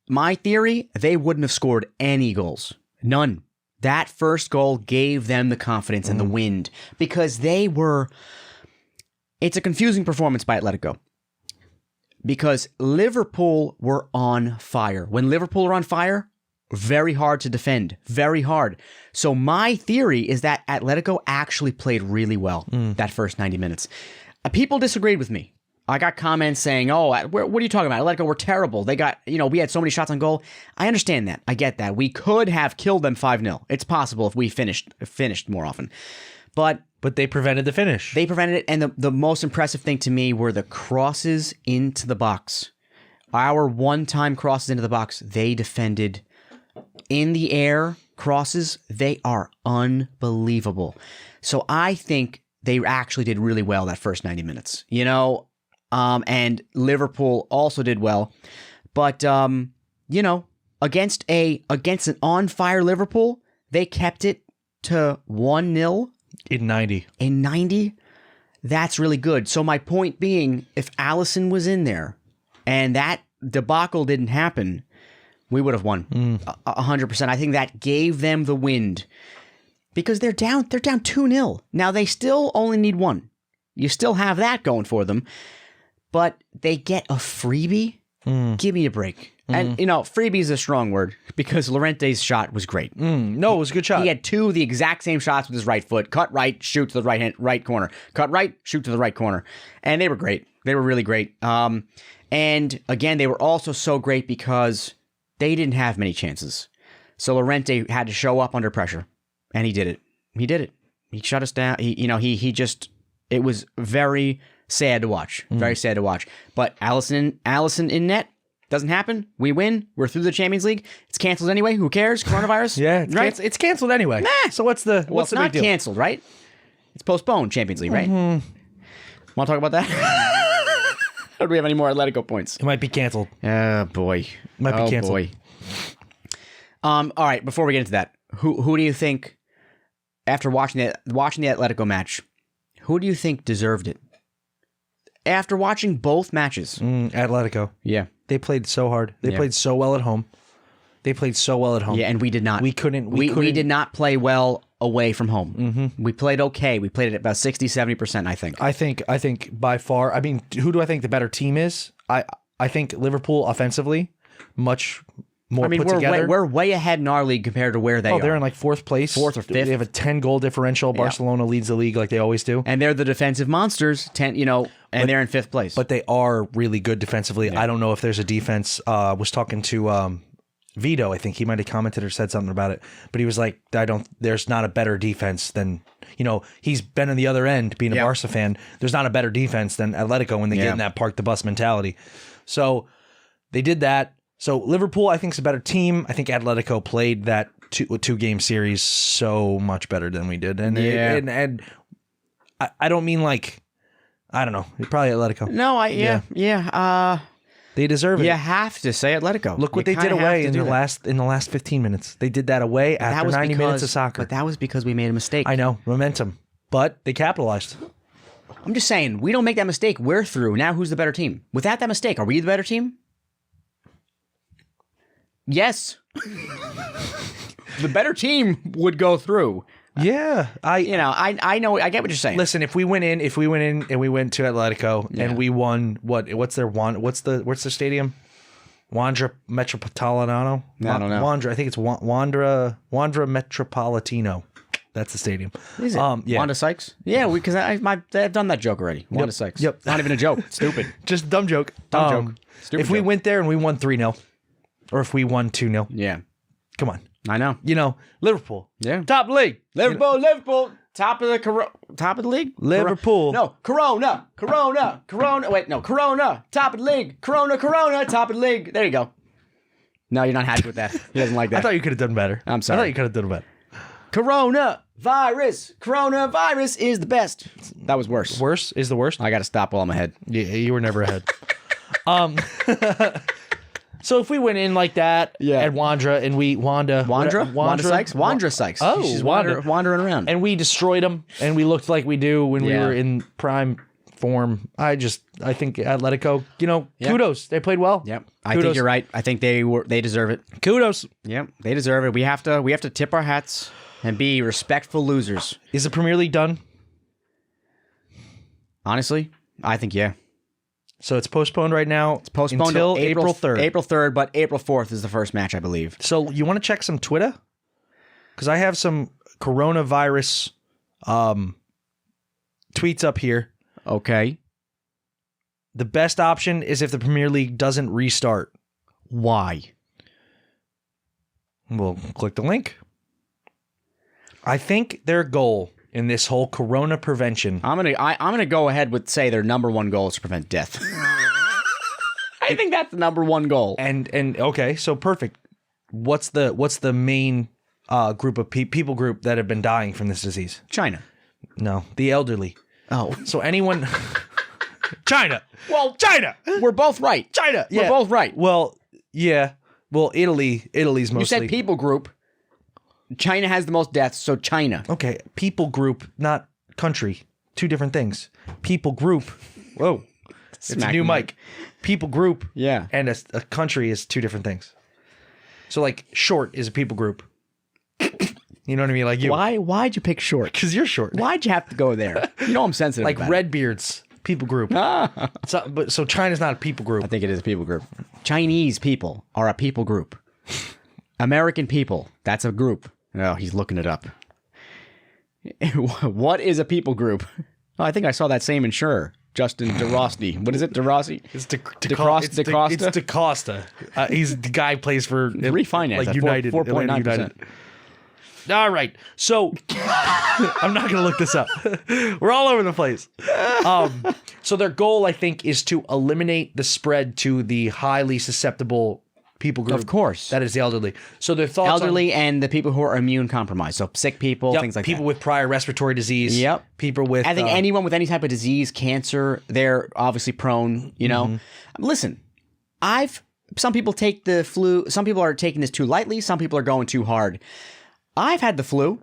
my theory, they wouldn't have scored any goals. None. That first goal gave them the confidence and the wind because they were It's a confusing performance by Atletico because Liverpool were on fire. When Liverpool are on fire, very hard to defend. Very hard. So my theory is that Atletico actually played really well that first 90 minutes. People disagreed with me. I got comments saying, oh, what are you talking about? Atletico were terrible. They got, we had so many shots on goal. I understand that. I get that. We could have killed them 5-0. It's possible if we finished more often. But they prevented the finish. They prevented it. And the most impressive thing to me were the crosses into the box. Our one-time crosses into the box, they defended in the air crosses. They are unbelievable. So I think they actually did really well that first 90 minutes. And Liverpool also did well, but against an on-fire Liverpool, they kept it to 1-0 in 90. In 90, that's really good. So my point being, if Alisson was in there and that debacle didn't happen, we would have won 100%. I think that gave them the wind because they're down 2-0. Now they still only need one. You still have that going for them. But they get a freebie? Give me a break. And, freebie is a strong word because Llorente's shot was great. No, it was a good shot. He had two of the exact same shots with his right foot. Cut right, shoot to the right corner. Cut right, shoot to the right corner. And they were great. They were really great. And, again, they were also so great because they didn't have many chances. So Llorente had to show up under pressure. And he did it. He shut us down. It was very sad to watch. Very sad to watch. But Alisson in net. Doesn't happen. We win. We're through the Champions League. It's canceled anyway. Who cares? Coronavirus? Yeah, right? It's canceled anyway. Nah. So what's the big deal? It's not canceled, right? It's postponed, Champions League, right? Want to talk about that? Or do we have any more Atletico points? It might be canceled. Oh, boy. Might be canceled. Boy. All right, before we get into that, who do you think, after watching the Atletico match, who do you think deserved it? After watching both matches. Atletico. Yeah. They played so hard. They played so well at home. Yeah, and we did not. We couldn't. We did not play well away from home. We played okay. We played it at about 60-70%, I think. I think by far. I mean, who do I think the better team is? I think Liverpool offensively much more put together. We're way ahead in our league compared to where they are. They're in like fourth place. Fourth or fifth. They have a 10-goal differential. Barcelona leads the league like they always do. And they're the defensive monsters, and they're in fifth place. But they are really good defensively. Yeah. I don't know if there's a defense. Was talking to Vito. I think he might have commented or said something about it. But he was like, there's not a better defense than, he's been on the other end being a Barca fan. There's not a better defense than Atletico when they get in that park the bus mentality. So they did that. So Liverpool, I think, is a better team. I think Atletico played that two-game series so much better than we did. And I don't mean like, I don't know, probably Atletico. No, they deserve it. You have to say Atletico. Look what they did away in the last 15 minutes. They did that away after 90 minutes of soccer. But that was because we made a mistake. I know, momentum. But they capitalized. I'm just saying, we don't make that mistake. We're through. Now who's the better team? Without that mistake, are we the better team? Yes. The better team would go through. Yeah. I know, I get what you're saying. Listen, if we went in and we went to Atletico and we won what's their stadium? Wanda Metropolitano? I don't know. Wanda, I think it's Wanda Metropolitano. That's the stadium. Is it? Yeah. Wanda Sykes? Yeah, because I've done that joke already. Wanda Sykes. Yep. Not even a joke. Stupid. Just dumb joke. Dumb joke. Stupid if we joke. went there and we won 3-0, or if we won 2-0. Yeah. Come on. I know. Liverpool. Yeah. Top league. Liverpool. Top of the league? Liverpool. Corona. Wait, no. Corona. Top of the league. Corona. Top of the league. There you go. No, you're not happy with that. He doesn't like that. I thought you could have done better. I'm sorry. I thought you could have done better. Coronavirus is the best. That was worse. Worse is the worst? I got to stop while I'm ahead. Yeah, you were never ahead. So if we went in like that at Wandra and Wandra Sykes? Wandra Sykes. Oh, she's wandering around. And we destroyed them and we looked like we do when we were in prime form. I think Atletico, kudos. They played well. Yep. I think you're right. I think they deserve it. Kudos. Yep. They deserve it. We have to tip our hats and be respectful losers. Is the Premier League done? Honestly, I think yeah. So it's postponed right now. It's Postponed until to April 3rd. April 3rd, but April 4th is the first match, I believe. So you want to check some Twitter? Because I have some coronavirus tweets up here. Okay. The best option is if the Premier League doesn't restart. Why? We'll click the link. I think their goal in this whole corona prevention. I'm gonna go ahead with say their number one goal is to prevent death. I think that's the number one goal. And okay, so perfect. What's the main group of people group that have been dying from this disease? China. No, the elderly. Oh, So anyone. China. well, China. we're both right. China. Yeah. We're both right. Well, yeah. Well, Italy's mostly. You said people group. China has the most deaths, so China. Okay, people group, not country. Two different things. People group. Whoa. It's a new mic. People group. Yeah. And a country is two different things. So like short is a people group. You know what I mean? Like you. Why'd you pick short? Because you're short. Why'd you have to go there? You know I'm sensitive. Like about Redbeards, people group. So China's not a people group. I think it is a people group. Chinese people are a people group. American people, that's a group. Oh, he's looking it up. What is a people group? Oh, I think I saw that same insurer, Justin DeRossi. What is it, DeRossi? It's DeCosta? It's DeCosta. He's the guy who plays for Refinance like at United, 4.9%. All right, so I'm not going to look this up. We're all over the place. So their goal, I think, is to eliminate the spread to the highly susceptible people group. Of course. That is the elderly. So their thoughts Elderly and the people who are immune compromised. So sick people, on, things like people that. with prior respiratory disease. Yep. People with... I think anyone with any type of disease, cancer, they're obviously prone, you know. Listen, some people take the flu, some people are taking this too lightly, some people are going too hard. I've had the flu,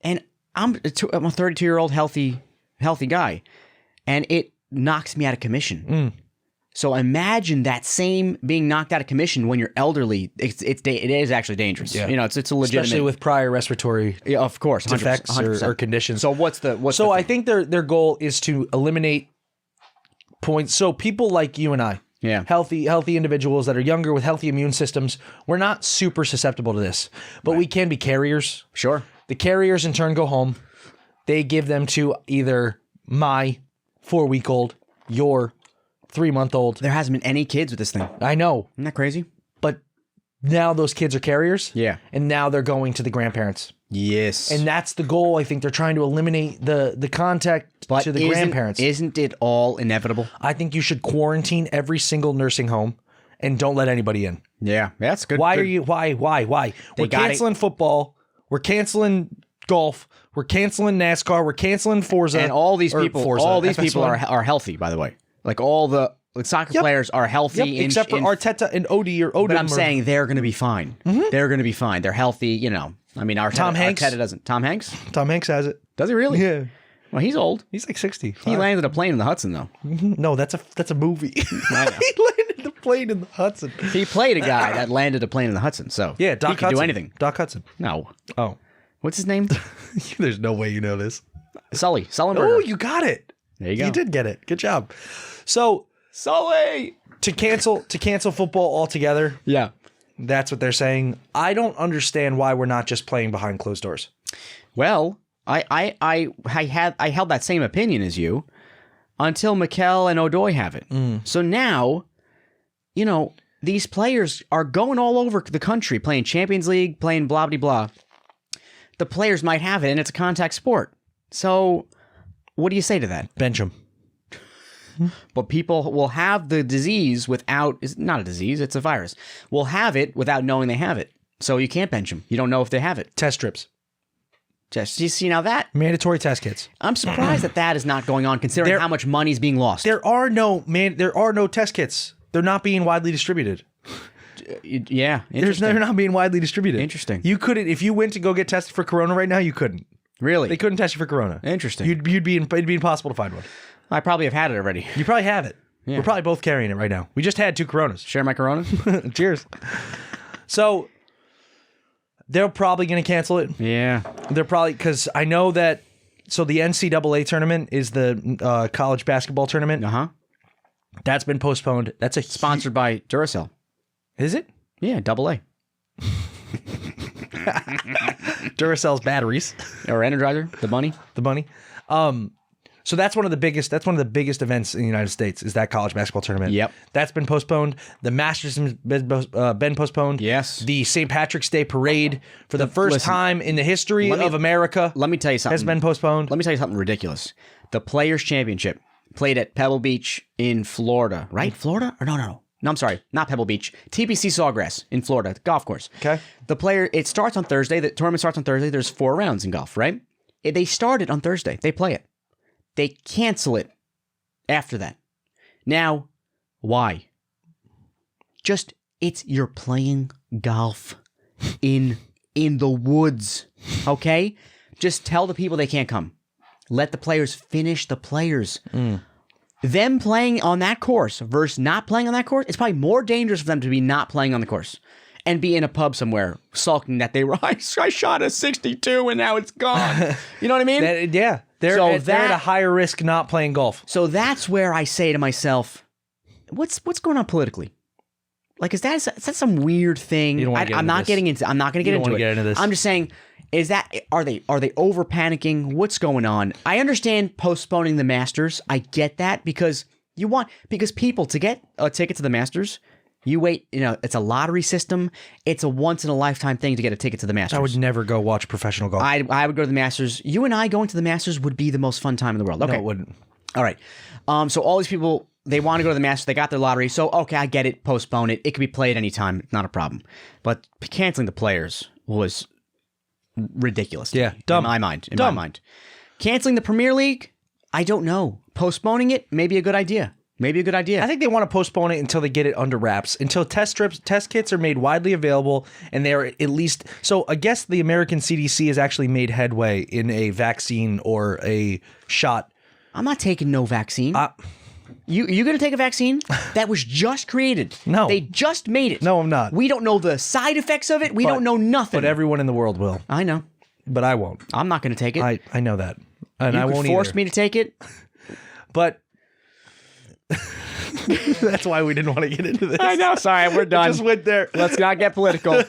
and I'm a 32-year-old healthy guy, and it knocks me out of commission. So imagine that same being knocked out of commission when you're elderly. It is actually dangerous. Yeah. You know, it's a legitimate, especially with prior respiratory yeah, of course, 100%, defects 100%. or conditions. So what's the So I thing? think their goal is to eliminate points. So people like you and I, Yeah. healthy individuals that are younger with healthy immune systems, we're not super susceptible to this, but we can be carriers. Sure. The carriers in turn go home. They give them to either my 4-week-old, your 3-month-old. There hasn't been any kids with this thing. I know, Isn't that crazy? but now those kids are carriers. Yeah. And now they're going to the grandparents. Yes. And that's the goal. I think they're trying to eliminate the contact to the grandparents. Isn't it all inevitable? I think you should quarantine every single nursing home and don't let anybody in. Yeah, that's good. Why good. are you? Why? We're got it. canceling football. We're canceling golf. We're canceling NASCAR. We're canceling Forza. And all these or people, Forza, all these FS1. people are healthy. By the way, like all the soccer players are healthy. Yep, except for Arteta and Odie or Odom. But I'm saying they're going to be fine. They're going to be fine. They're healthy. You know. I mean, Tom Hanks? Arteta doesn't. Tom Hanks? Tom Hanks has it. Does he really? Yeah, Well, he's old. he's like 60. He landed a plane in the Hudson, though. No, that's a movie. He I know. landed the plane in the Hudson. He played a guy that landed a plane in the Hudson, so Yeah, Doc he could Hudson. do anything. Doc Hudson. No. Oh, What's his name? there's no way you know this. Sullenberger. Oh, you got it. There you go. You did get it. Good job. So Sully. to cancel football altogether, Yeah. that's what they're saying. I don't understand why we're not just playing behind closed doors. Well, I held that same opinion as you until Mikel and Odoi have it. So now, you know, these players are going all over the country playing Champions League, playing blah blah blah. The players might have it, and it's a contact sport. So, what do you say to that? Bench them. But people will have the disease without, it's not a disease, it's a virus, will have it without knowing they have it. So you can't bench them. You don't know if they have it. Test strips. Just, you see, now that, Mandatory test kits. I'm surprised that is not going on considering how much money is being lost. There are no test kits. They're not being widely distributed. Yeah, They're interesting. not being widely distributed. Interesting. You couldn't, if you went to go get tested for corona right now, you couldn't. Really? They couldn't test you for corona. Interesting. It'd be impossible to find one. I probably have had it already. You probably have it. Yeah. We're probably both carrying it right now. We just had 2 coronas. Share my Corona? Cheers. So they're probably going to cancel it. Yeah. They're probably, because I know that So the NCAA tournament is the college basketball tournament. That's been postponed. That's a Sponsored by Duracell. Is it? Yeah, AA. Duracell's batteries Or Energizer, the bunny. the bunny. So that's one of the biggest events in the United States is that college basketball tournament. Yep. That's been postponed. The Masters has been postponed. Yes. The St. Patrick's Day parade for the first time in the history of America. Let me tell you something. Has been postponed. Let me tell you something ridiculous. The Players Championship played at Pebble Beach in Florida, right? Florida? Or no, I'm sorry. Not Pebble Beach. TPC Sawgrass in Florida, the golf course. Okay. It starts on Thursday. The tournament starts on Thursday. There's 4 rounds in golf, right? They started on Thursday. They play it. They cancel it after that. Now, why? You're playing golf in the woods, okay? Just tell the people they can't come. Let the players finish the players. Them playing on that course versus not playing on that course, it's probably more dangerous for them to be not playing on the course and be in a pub somewhere sulking that I shot a 62 and now it's gone. You know what I mean? They're at a higher risk not playing golf. So that's where I say to myself, what's going on politically? Like, is that some weird thing? You don't want to I'm not going to get into it. I'm just saying, are they over panicking? What's going on? I understand postponing the Masters. I get that because people to get a ticket to the Masters, you wait, it's a lottery system. It's a once in a lifetime thing to get a ticket to the Masters. I would never go watch professional golf. I would go to the Masters. You and I going to the Masters would be the most fun time in the world. Okay. No, it wouldn't. All right. So all these people, they want to go to the Masters. They got their lottery. So, okay, I get it. Postpone it. It could be played anytime. Not a problem. But canceling the players was ridiculous. Yeah, dumb. In my mind. Canceling the Premier League, I don't know. Postponing it, maybe a good idea. I think they want to postpone it until they get it under wraps, until test kits are made widely available, and they're at least. So I guess the American CDC has actually made headway in a vaccine or a shot. I'm not taking no vaccine. You going to take a vaccine that was just created? No. They just made it. No, I'm not. We don't know the side effects of it. We don't know nothing. But everyone in the world will. I know. But I won't. I'm not going to take it. I know that. And you I won't force either. me to take it. But that's why we didn't want to get into this. I know. Sorry, we're done. Just went there. Let's not get political.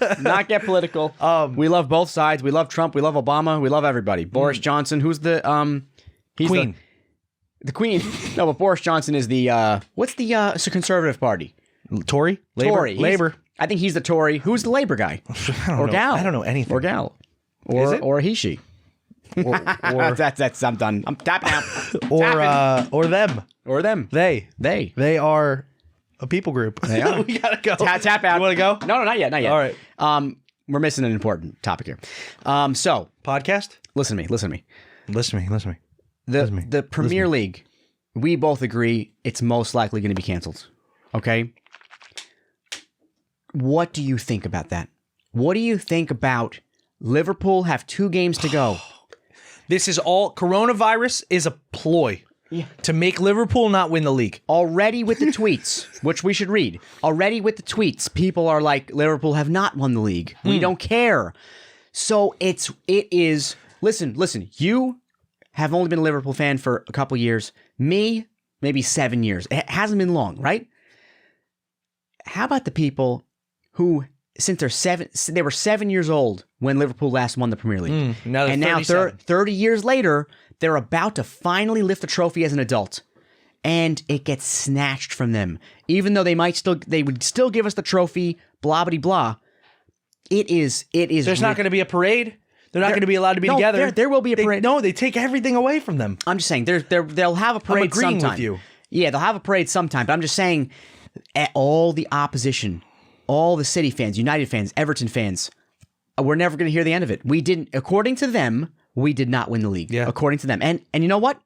We love both sides. We love Trump. We love Obama. We love everybody. Boris Johnson, who's the he's Queen. The Queen. No, but Boris Johnson is the what's the conservative party? Tory? Labor. I think he's the Tory. Who's the Labor guy? Or gal. I don't know anything. Or gal. Or he, she. Or That's I'm done. I'm tapping out. or them. Or them. They are a people group. They are. We gotta go. Tap out. You want to go? No, not yet. All right. We're missing an important topic here. So Podcast? listen to me. Listen to me. The Premier League, we both agree it's most likely going to be canceled. Okay? What do you think about that? What do you think about Liverpool have 2 games to go? This is all coronavirus is a ploy to make Liverpool not win the league. Already with the tweets, which we should read. Already with the tweets, people are like, Liverpool have not won the league. We don't care. So it is. Listen. You have only been a Liverpool fan for a couple years. Me, maybe 7 years. It hasn't been long, right? How about the people who, since they were 7 years old when Liverpool last won the Premier League. Now and now 30 years later, they're about to finally lift the trophy as an adult. And it gets snatched from them. Even though they would still give us the trophy, blah, blah, blah. It is. There's not going to be a parade. They're not going to be allowed to be together. There will be a parade. They take everything away from them. I'm just saying, they'll have a parade I'm agreeing sometime. with you. Yeah, they'll have a parade sometime. But I'm just saying, all the opposition, all the City fans, United fans, Everton fans, we're never going to hear the end of it. We didn't, according to them, we did not win the league. Yeah. According to them. And you know what?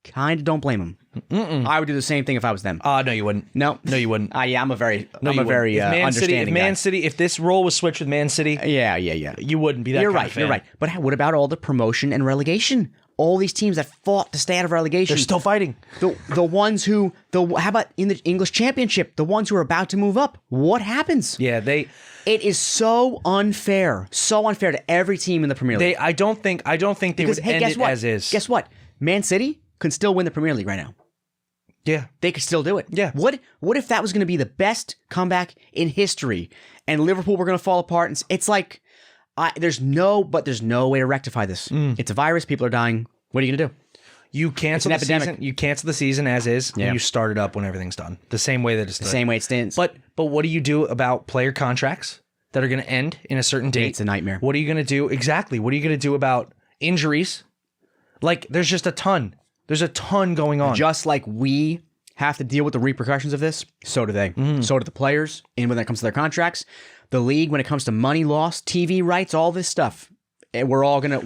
Kind of don't blame them. I would do the same thing if I was them. No, you wouldn't. No, you wouldn't. Yeah, I'm a very If understanding Man guy. City, if this role was switched with Man City, Yeah. you wouldn't be that. You're kind right. of fan. You're right. But what about all the promotion and relegation? all these teams that fought to stay out of relegation. They're still fighting. The ones who how about in the English Championship, the ones who are about to move up? What happens? Yeah, It is so unfair to every team in the Premier League. I don't think they would end it as is. Guess what? Man City can still win the Premier League right now. Yeah. They could still do it. Yeah. What if that was going to be the best comeback in history and Liverpool were going to fall apart? And it's like, there's no way to rectify this. It's a virus. People are dying. What are you going to do? You cancel the season. You cancel the season as is, and you start it up when everything's done. The same way that it's the same way it stands. But what do you do about player contracts that are going to end in a certain date? It's a nightmare. What are you going to do? Exactly. What are you going to do about injuries? Like, there's just a ton. There's a ton going on. Just like we have to deal with the repercussions of this, so do they. So do the players. And when it comes to their contracts, the league, when it comes to money loss, TV rights, all this stuff, we're all gonna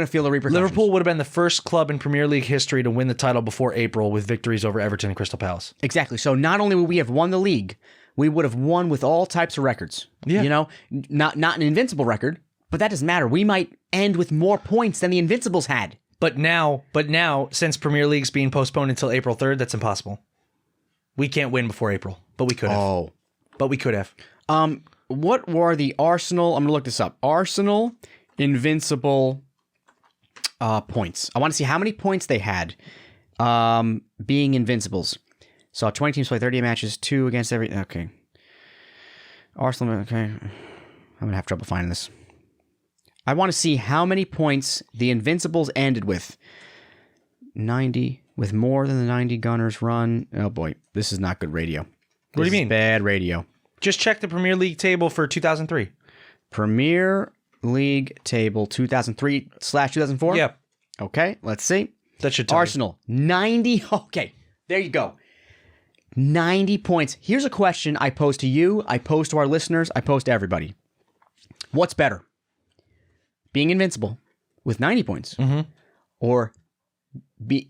feel the repercussions. Liverpool would have been the first club in Premier League history to win the title before April with victories over Everton and Crystal Palace. Exactly. So not only would we have won the league, we would have won with all types of records. Yeah. You know, not an invincible record, but that doesn't matter. We might end with more points than the Invincibles had. But now, since Premier League's being postponed until April 3rd, that's impossible. We can't win before April, but we could have. Oh. But we could have. What were the Arsenal? I'm going to look this up. Arsenal Invincible points. I want to see how many points they had being Invincibles. So 20 teams play 38 matches, 2 against every... Okay. Arsenal, okay. I'm going to have trouble finding this. I want to see how many points the Invincibles ended with. 90, with more than the 90 Gunners run. Oh boy, this is not good radio. What do you mean? Bad radio. Just check the Premier League table for 2003. Premier League table 2003/2004? Yep. Okay, let's see. That should tell Arsenal, 90. Okay, there you go. 90 points. Here's a question I pose to you, I pose to our listeners, I pose to everybody. What's better? Being invincible with 90 points or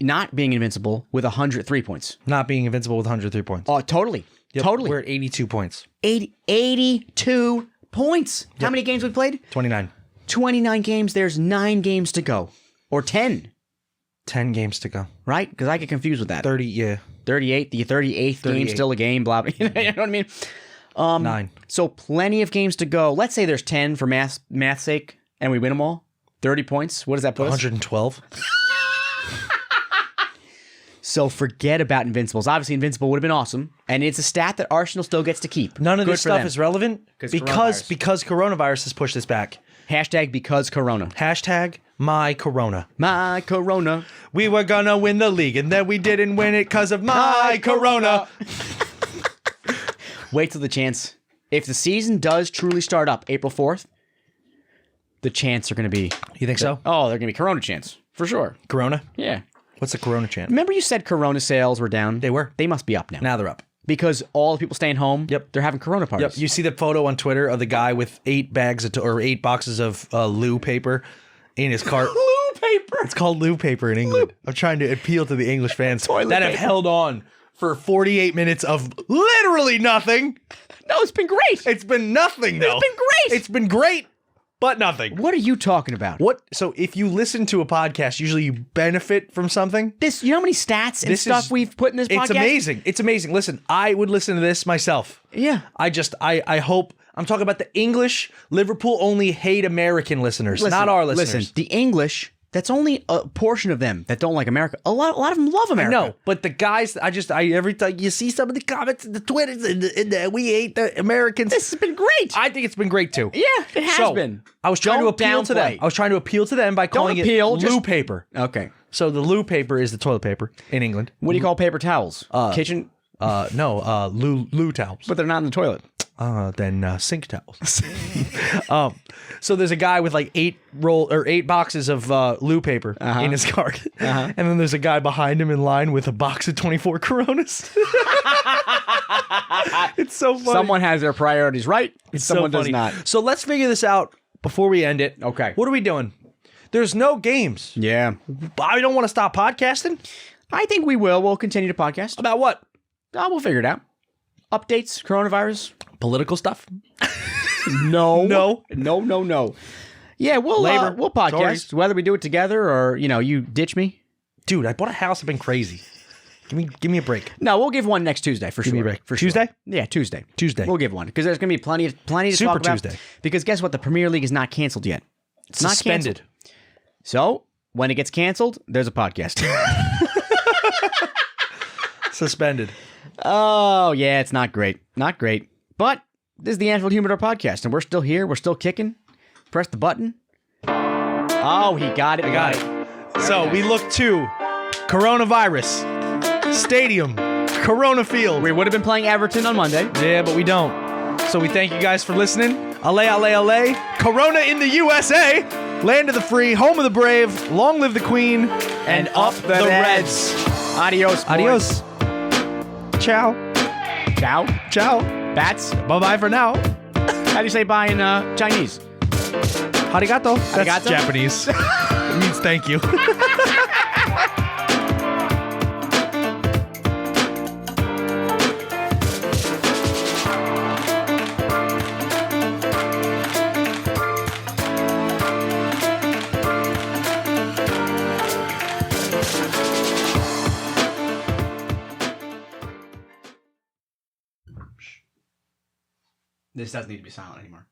not being invincible with 103 points? Not being invincible with 103 points. Oh, totally. Yep. Totally. We're at 82 points. 82 points. How many games we played? 29. 29 games. There's 9 games to go. Or 10. 10 games to go. Right? Because I get confused with that. 30, yeah. 38. The 38th game still a game, blah, blah. You know what I mean? 9. So plenty of games to go. Let's say there's 10 for math's sake, and we win them all. 30 points. What does that put us? 112. So forget about Invincibles. Obviously, Invincible would have been awesome, and it's a stat that Arsenal still gets to keep. None of Good this for stuff them. is relevant because coronavirus has pushed this back. Hashtag because Corona. Hashtag my Corona. My Corona. We were gonna win the league, and then we didn't win it because of my Corona. Wait till the chance. If the season does truly start up April 4th, the chants are going to be... You think so? Oh, they're going to be Corona chants. For sure. Corona? Yeah. What's the Corona chant? Remember you said Corona sales were down? They were. They must be up now. Now they're up. Because all the people staying home, Yep. they're having Corona parties. Yep. You see the photo on Twitter of the guy with 8 boxes of loo paper in his cart. Blue paper. It's called loo paper in England. I'm trying to appeal to the English fans Toilet that have paper. held on for 48 minutes of literally nothing. No, it's been great. It's been nothing, though. It's been great. It's been great, but nothing. What are you talking about? What? So if you listen to a podcast, usually you benefit from something. This, you know how many stats and stuff we've put in this podcast? It's amazing. It's amazing. Listen, I would listen to this myself. Yeah. I hope, I'm talking about the English, Liverpool only hate American listeners, not our listeners. Listen, the English, that's only a portion of them that don't like America. A lot of them love America. No, but the guys, every time you see some of the comments in the Twitters, and we hate the Americans. This has been great. I think it's been great too. Yeah, it has been. I was trying to Don't appeal to them. downplay. I was trying to appeal to them by calling it loo paper. Okay. So the loo paper is the toilet paper in England. What do you call paper towels? Kitchen? Loo towels. But they're not in the toilet. Then sink towels. So there's a guy with like 8 boxes of loo paper in his cart, and then there's a guy behind him in line with a box of 24 Coronas. It's so funny. Someone has their priorities right. Someone does not. So let's figure this out before we end it. Okay. What are we doing? There's no games. Yeah. I don't want to stop podcasting. I think we will. We'll continue to podcast. About what? We'll figure it out. Updates, coronavirus. Political stuff. No. No. No. Yeah, we'll podcast Sorry. whether we do it together or you ditch me. Dude, I bought a house. I've been crazy. Give me a break. No, we'll give one next Tuesday for sure. Give me a break. For Tuesday? Sure. Yeah, Tuesday. Tuesday. We'll give one because there's going to be plenty to Super talk about. Tuesday. Because guess what? The Premier League is not canceled yet. It's not Suspended. canceled. So when it gets canceled, there's a podcast. Suspended. Oh yeah, it's not great. Not great. But this is the Anfield Humidor podcast, and we're still here. We're still kicking. Press the button. Oh, he got it. I got it. So we look to Coronavirus Stadium, Corona Field. We would have been playing Everton on Monday. Yeah, but we don't. So we thank you guys for listening. Allez, allez, allez. Corona in the USA. Land of the free, home of the brave. Long live the Queen. And up the Reds. Adios. Boys. Adios. Ciao. Ciao. Ciao. Bats. Bye-bye for now. How do you say bye in Chinese? Arigato. That's Arigato? Japanese. It means thank you. This doesn't need to be silent anymore.